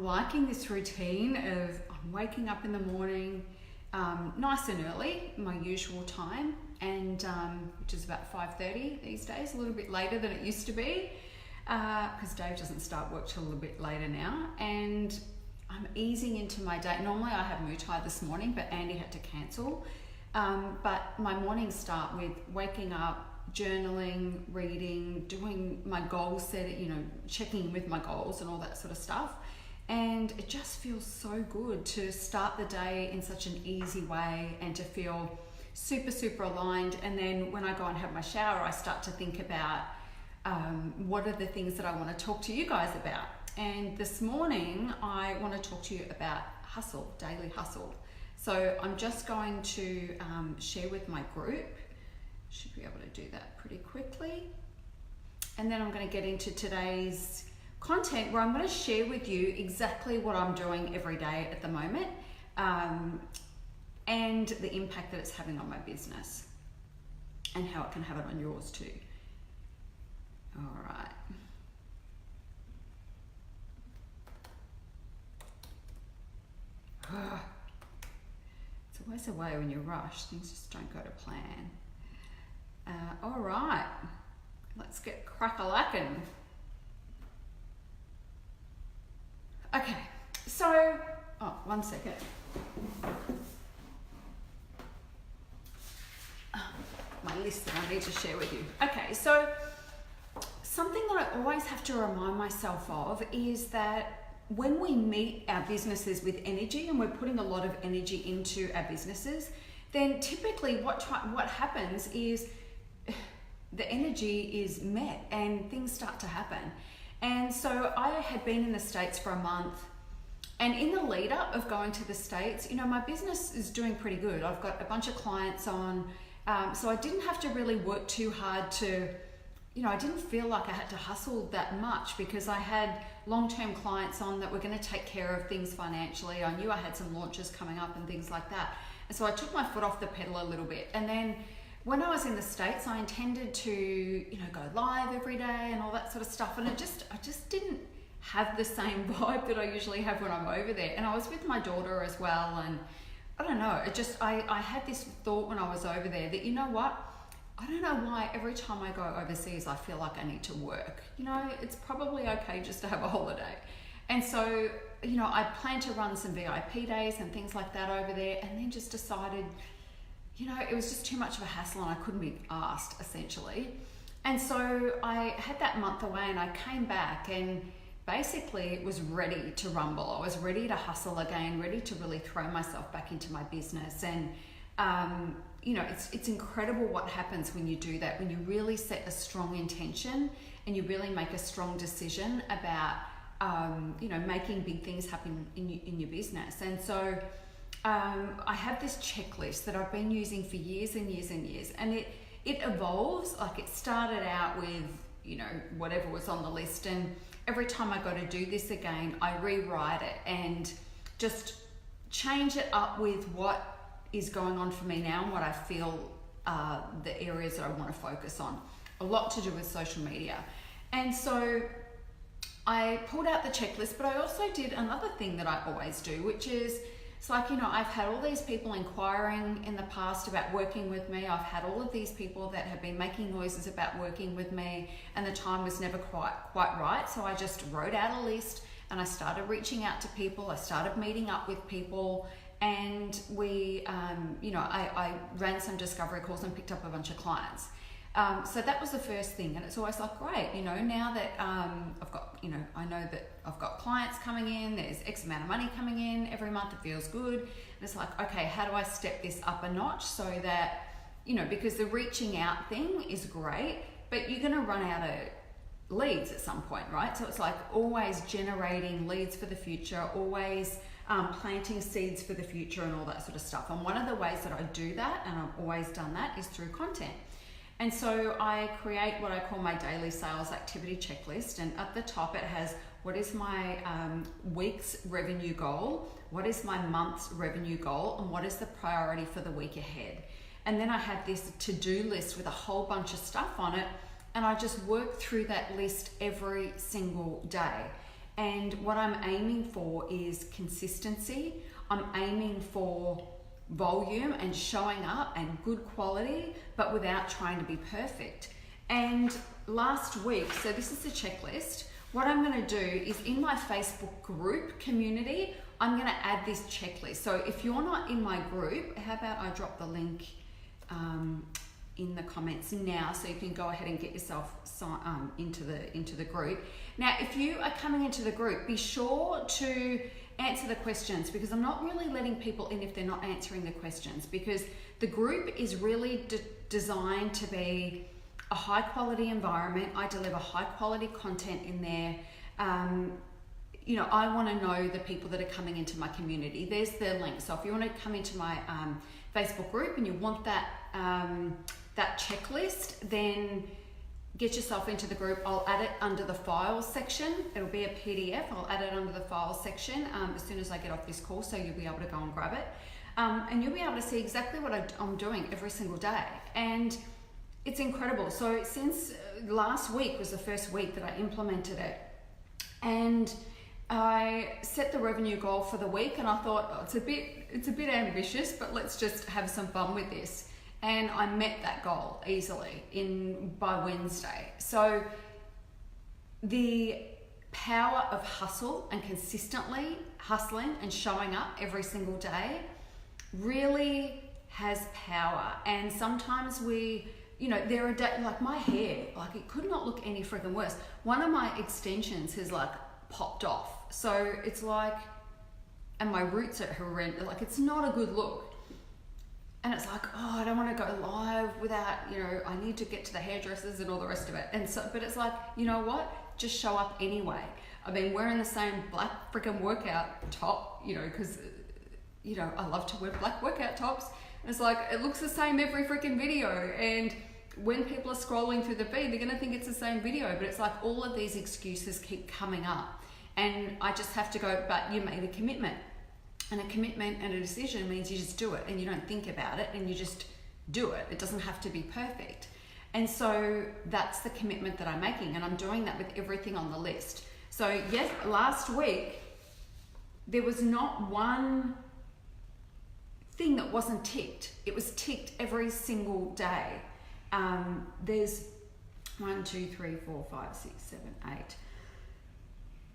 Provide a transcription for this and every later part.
liking this routine of I'm waking up in the morning, nice and early, my usual time, and which is about 5:30 these days, a little bit later than it used to be, because Dave doesn't start work till a little bit later now, and I'm easing into my day. Normally I had Muay Thai this morning, but Andy had to cancel. But my mornings start with waking up, journaling, reading, doing my goal setting, checking in with my goals and all that sort of stuff. And it just feels so good to start the day in such an easy way and to feel super, super aligned. And then when I go and have my shower, I start to think about what are the things that I want to talk to you guys about. And this morning, I want to talk to you about hustle, daily hustle. So I'm just going to share with my group. Should be able to do that pretty quickly. And then I'm going to get into today's content where I'm going to share with you exactly what I'm doing every day at the moment and the impact that it's having on my business and how it can have it on yours too. All right. It's always a way when you rush, things just don't go to plan. All right, let's get crack-a-lackin'. Okay, so, one second. My list that I need to share with you. Okay, so something that I always have to remind myself of is that when we meet our businesses with energy and we're putting a lot of energy into our businesses, then typically what happens is the energy is met and things start to happen. And so I had been in the States for a month, and in the lead up of going to the States, my business is doing pretty good. I've got a bunch of clients on, so I didn't have to really work too hard to, I didn't feel like I had to hustle that much because I had long-term clients on that were going to take care of things financially. I knew I had some launches coming up and things like that. And so I took my foot off the pedal a little bit. And then when I was in the States, I intended to, go live every day and all that sort of stuff. And I just didn't have the same vibe that I usually have when I'm over there. And I was with my daughter as well. And I don't know, I had this thought when I was over there that, I don't know why every time I go overseas, I feel like I need to work. It's probably okay just to have a holiday. And so, I planned to run some VIP days and things like that over there, and then just decided, it was just too much of a hassle and I couldn't be asked, essentially. And so I had that month away and I came back and basically was ready to rumble. I was ready to hustle again, ready to really throw myself back into my business. And, it's incredible what happens when you do that, when you really set a strong intention and you really make a strong decision about, making big things happen in your business. And so I have this checklist that I've been using for years and years and years, and it evolves. Like, it started out with, whatever was on the list, and every time I go to do this again, I rewrite it and just change it up with what is going on for me now and what I feel the areas that I want to focus on. A lot to do with social media. And so I pulled out the checklist, but I also did another thing that I always do, which is, it's like, I've had all these people inquiring in the past about working with me. I've had all of these people that have been making noises about working with me, and the time was never quite right. So I just wrote out a list and I started reaching out to people. I started meeting up with people, and we, I ran some discovery calls and picked up a bunch of clients. So that was the first thing, and it's always like, great, now that I've got, I know that I've got clients coming in, there's X amount of money coming in every month, it feels good. And it's like, okay, how do I step this up a notch so that, because the reaching out thing is great, but you're going to run out of leads at some point, right? So it's like always generating leads for the future, always planting seeds for the future and all that sort of stuff. And one of the ways that I do that, and I've always done that, is through content. And so I create what I call my daily sales activity checklist, and at the top it has what is my week's revenue goal, what is my month's revenue goal, and what is the priority for the week ahead. And then I have this to-do list with a whole bunch of stuff on it, and I just work through that list every single day. And what I'm aiming for is consistency. I'm aiming for volume and showing up and good quality, but without trying to be perfect. And last week, so this is the checklist. What I'm going to do is in my Facebook group community, I'm going to add this checklist. So if you're not in my group, how about I drop the link in the comments now, so you can go ahead and get yourself into the group. Now, if you are coming into the group, be sure to answer the questions, because I'm not really letting people in if they're not answering the questions, because the group is really designed to be a high quality environment. I deliver high quality content in there. You know, I want to know the people that are coming into my community. There's the link. So if you want to come into my Facebook group and you want that that checklist, then get yourself into the group. I'll add it under the files section. It'll be a PDF. I'll add it under the files section as soon as I get off this call, so you'll be able to go and grab it. And you'll be able to see exactly what I'm doing every single day. And it's incredible. So since last week was the first week that I implemented it, and I set the revenue goal for the week, and I thought, oh, it's a bit ambitious, but let's just have some fun with this. And I met that goal easily by Wednesday. So the power of hustle and consistently hustling and showing up every single day really has power. And sometimes there are days, like my hair, like it could not look any friggin' worse. One of my extensions has like popped off. So it's like, and my roots are horrendous. Like it's not a good look. And it's like, oh, I don't want to go live without, I need to get to the hairdressers and all the rest of it. And so, but it's like, you know what? Just show up anyway. I've been wearing the same black freaking workout top, because, I love to wear black workout tops. And it's like, it looks the same every freaking video. And when people are scrolling through the feed, they're going to think it's the same video. But it's like all of these excuses keep coming up. And I just have to go, but you made a commitment. And a commitment and a decision means you just do it and you don't think about it and you just do it. It doesn't have to be perfect. And so that's the commitment that I'm making, and I'm doing that with everything on the list. So yes, last week, there was not one thing that wasn't ticked. It was ticked every single day. There's 1, 2, 3, 4, 5, 6, 7,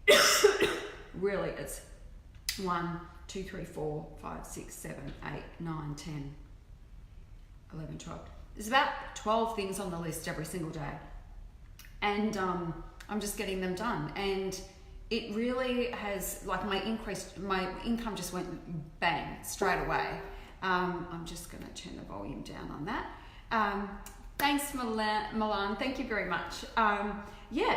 8. Really, it's 1, 2, 3, 4, 5, 6, 7, 8, 9, 10, 11, 12. There's about 12 things on the list every single day. And I'm just getting them done. And it really has, like my income just went bang, straight away. I'm just gonna turn the volume down on that. Thanks, Milan, thank you very much.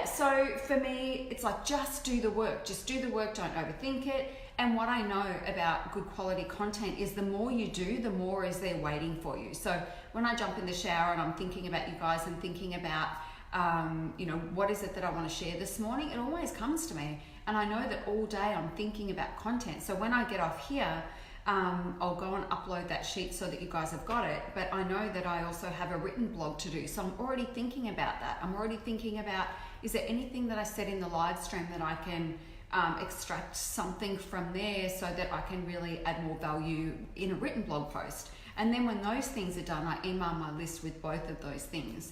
So for me, it's like, just do the work, don't overthink it. And what I know about good quality content is the more you do, the more is there waiting for you. So when I jump in the shower and I'm thinking about you guys and thinking about, what is it that I want to share this morning, it always comes to me. And I know that all day I'm thinking about content. So when I get off here, I'll go and upload that sheet so that you guys have got it. But I know that I also have a written blog to do. So I'm already thinking about that. I'm already thinking about, is there anything that I said in the live stream that I can extract something from there so that I can really add more value in a written blog post. And then when those things are done, I email my list with both of those things.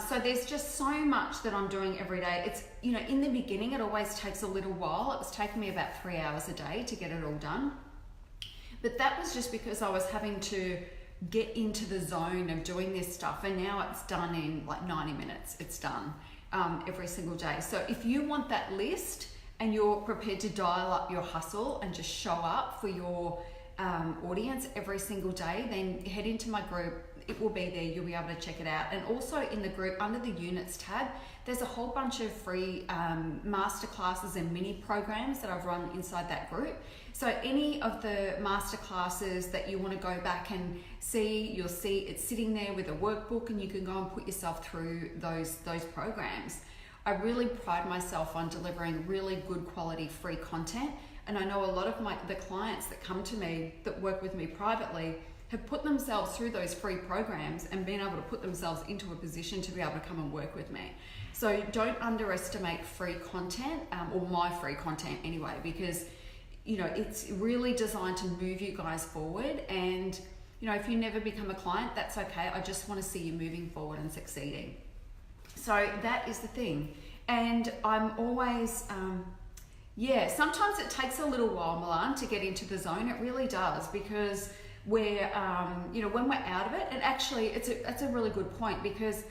So there's just so much that I'm doing every day. It's, in the beginning, it always takes a little while. It was taking me about 3 hours a day to get it all done. But that was just because I was having to get into the zone of doing this stuff. And now it's done in like 90 minutes. It's done every single day. So if you want that list and you're prepared to dial up your hustle and just show up for your audience every single day, then head into my group. It will be there. You'll be able to check it out. And also in the group, under the units tab, there's a whole bunch of free masterclasses and mini programs that I've run inside that group. So any of the masterclasses that you want to go back and see, you'll see it's sitting there with a workbook, and you can go and put yourself through those programs. I really pride myself on delivering really good quality free content. And I know a lot of the clients that come to me that work with me privately, have put themselves through those free programs and been able to put themselves into a position to be able to come and work with me. So don't underestimate free content, or my free content anyway, because it's really designed to move you guys forward. And if you never become a client, that's okay. I just want to see you moving forward and succeeding. So that is the thing. And I'm always, sometimes it takes a little while, Milan, to get into the zone. It really does, because we're, when we're out of it, and actually it's a really good point, because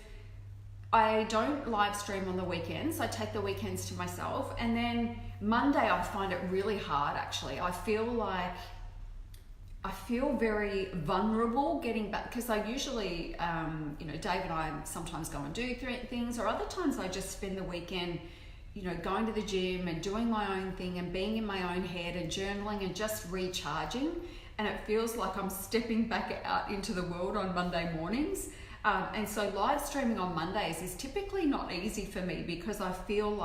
I don't live stream on the weekends. I take the weekends to myself, and then Monday I find it really hard, actually. I feel very vulnerable getting back, because I usually, Dave and I sometimes go and do things, or other times I just spend the weekend, going to the gym and doing my own thing and being in my own head and journaling and just recharging. And it feels like I'm stepping back out into the world on Monday mornings. And so live streaming on Mondays is typically not easy for me, because I feel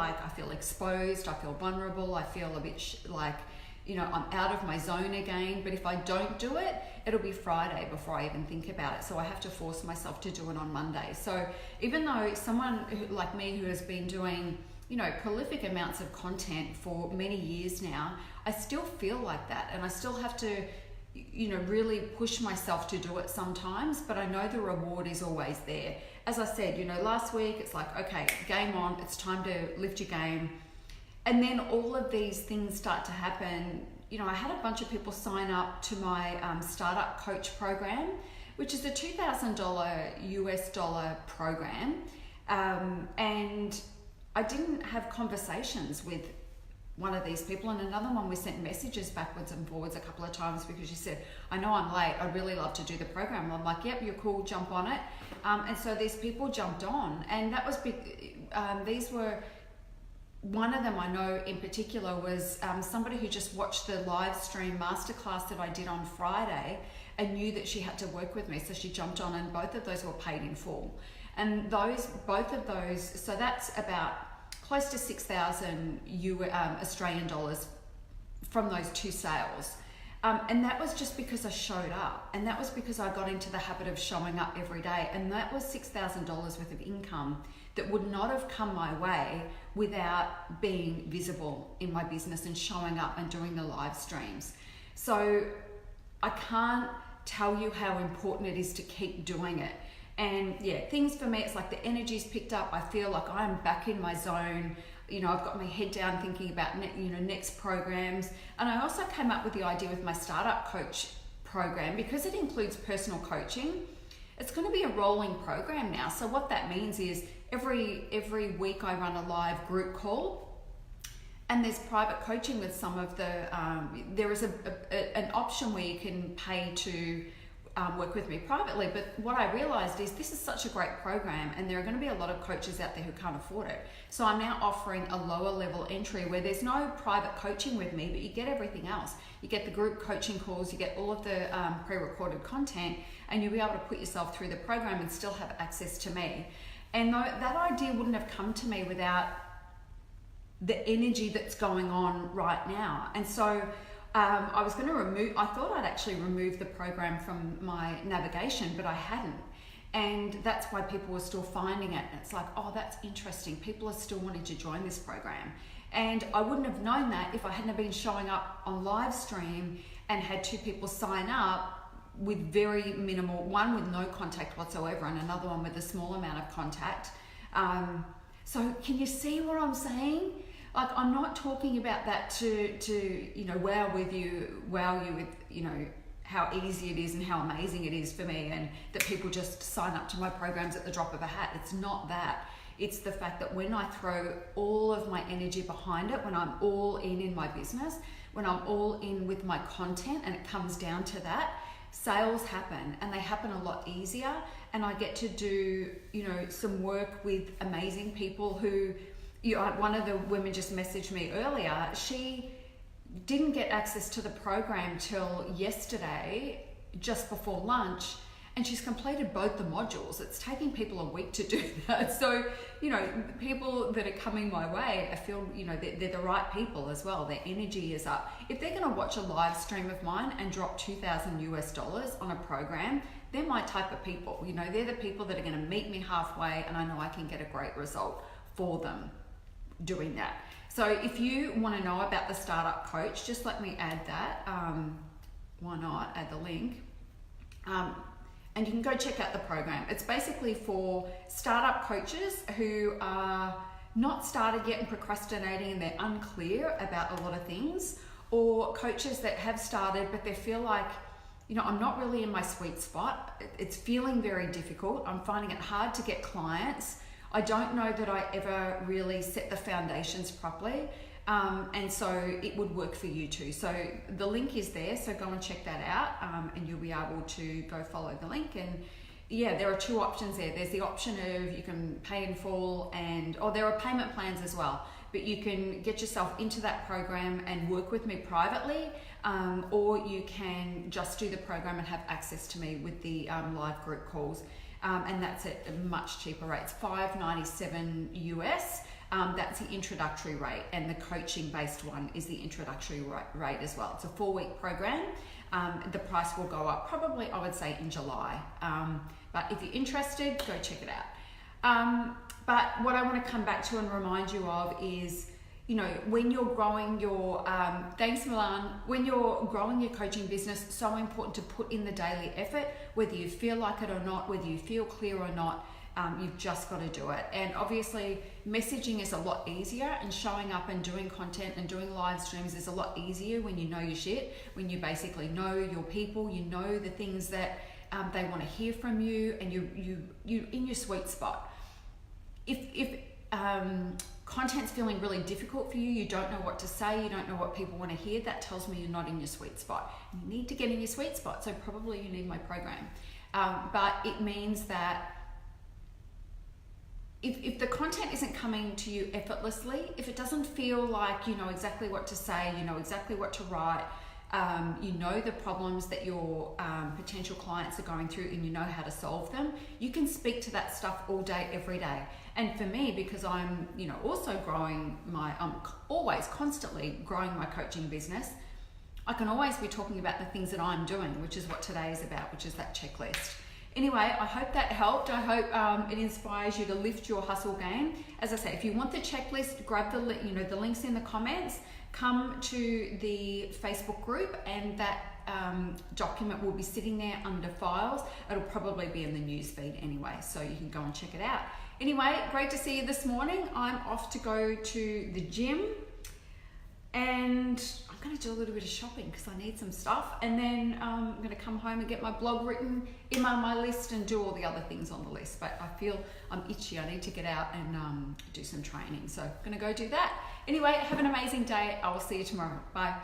exposed, I feel vulnerable, I feel a bit I'm out of my zone again. But if I don't do it, it'll be Friday before I even think about it. So I have to force myself to do it on Monday. So even though someone like me who has been doing, prolific amounts of content for many years now, I still feel like that. And I still have to, really push myself to do it sometimes, but I know the reward is always there. As I said, last week, it's like, okay, game on, it's time to lift your game. And then all of these things start to happen. I had a bunch of people sign up to my Startup Coach program, which is a $2,000 US program. And I didn't have conversations with one of these people, and another one we sent messages backwards and forwards a couple of times, because she said, I know I'm late, I'd really love to do the program. And I'm like, yep, you're cool, jump on it. And so these people jumped on, and that was big. These were, one of them I know in particular was somebody who just watched the live stream masterclass that I did on Friday and knew that she had to work with me, so she jumped on, and both of those were paid in full. And both of those, so that's about close to 6,000 Australian dollars from those two sales. And that was just because I showed up, and that was because I got into the habit of showing up every day. And that was $6,000 worth of income that would not have come my way without being visible in my business and showing up and doing the live streams. So I can't tell you how important it is to keep doing it. And things for me, it's like the energy's picked up. I feel like I'm back in my zone. I've got my head down thinking about next programs. And I also came up with the idea with my Startup Coach program, because it includes personal coaching. It's going to be a rolling program now. So what that means is every week I run a live group call, and there's private coaching with some of the, there is an option where you can pay to work with me privately. But what I realized is this is such a great program, and there are going to be a lot of coaches out there who can't afford it. So I'm now offering a lower level entry where there's no private coaching with me, but you get everything else. You get the group coaching calls, you get all of the pre-recorded content, and you'll be able to put yourself through the program and still have access to me. And that idea wouldn't have come to me without the energy that's going on right now. And so I was going to I thought I'd actually remove the program from my navigation, but I hadn't. And that's why people were still finding it. And it's like, oh, that's interesting. People are still wanting to join this program. And I wouldn't have known that if I hadn't been showing up on live stream and had two people sign up with very minimal, one with no contact whatsoever and another one with a small amount of contact. So can you see what I'm saying? Like, I'm not talking about that to wow you with, how easy it is and how amazing it is for me, and that people just sign up to my programs at the drop of a hat. It's not that. It's the fact that when I throw all of my energy behind it, when I'm all in my business, when I'm all in with my content, and it comes down to that, sales happen, and they happen a lot easier. And I get to do, some work with amazing people who, one of the women just messaged me earlier. She didn't get access to the program till yesterday, just before lunch, and she's completed both the modules. It's taking people a week to do that. So, you know, people that are coming my way, I feel, you know, they're the right people as well. Their energy is up. If they're going to watch a live stream of mine and drop $2,000 on a program, they're my type of people. You know, they're the people that are going to meet me halfway, and I know I can get a great result for them doing that. So if you want to know about the Startup Coach, just let me add that. Why not add the link? And you can go check out the program. It's basically for startup coaches who are not started yet and procrastinating and they're unclear about a lot of things, or coaches that have started but they feel like, you know, I'm not really in my sweet spot. It's feeling very difficult. I'm finding it hard to get clients. I don't know that I ever really set the foundations properly. And so it would work for you too. So the link is there, so go and check that out, and you'll be able to go follow the link. And yeah, there are two options there. There's the option of you can pay in full, or there are payment plans as well, but you can get yourself into that program and work with me privately, or you can just do the program and have access to me with the live group calls. And that's at a much cheaper rate. It's $597 US. That's the introductory rate, and the coaching based one is the introductory rate as well. It's a 4-week program. The price will go up probably, I would say, in July. But if you're interested, go check it out. But what I want to come back to and remind you of is, you know, when you're growing your, thanks Milan, when you're growing your coaching business, so important to put in the daily effort, whether you feel like it or not, whether you feel clear or not. You've just got to do it. And obviously messaging is a lot easier, and showing up and doing content and doing live streams is a lot easier when you know your shit, when you basically know your people, you know the things that they want to hear from you, and you in your sweet spot. If content's feeling really difficult for you, you don't know what to say, you don't know what people want to hear, that tells me you're not in your sweet spot. You need to get in your sweet spot, so probably you need my program. But it means that if the content isn't coming to you effortlessly, if it doesn't feel like you know exactly what to say, you know exactly what to write, you know the problems that your potential clients are going through, and you know how to solve them, you can speak to that stuff all day, every day. And for me, because I'm, you know, also growing I'm always constantly growing my coaching business, I can always be talking about the things that I'm doing, which is what today is about, which is that checklist. Anyway, I hope that helped. I hope it inspires you to lift your hustle game. As I say, if you want the checklist, grab the links in the comments, come to the Facebook group, and that document will be sitting there under files. It'll probably be in the news feed anyway, so you can go and check it out. Anyway, great to see you this morning. I'm off to go to the gym, and I'm going to do a little bit of shopping because I need some stuff, and then I'm going to come home and get my blog written, email my list, and do all the other things on the list. But I feel I'm itchy. I need to get out and do some training, so I'm going to go do that. Anyway, have an amazing day. I will see you tomorrow. Bye.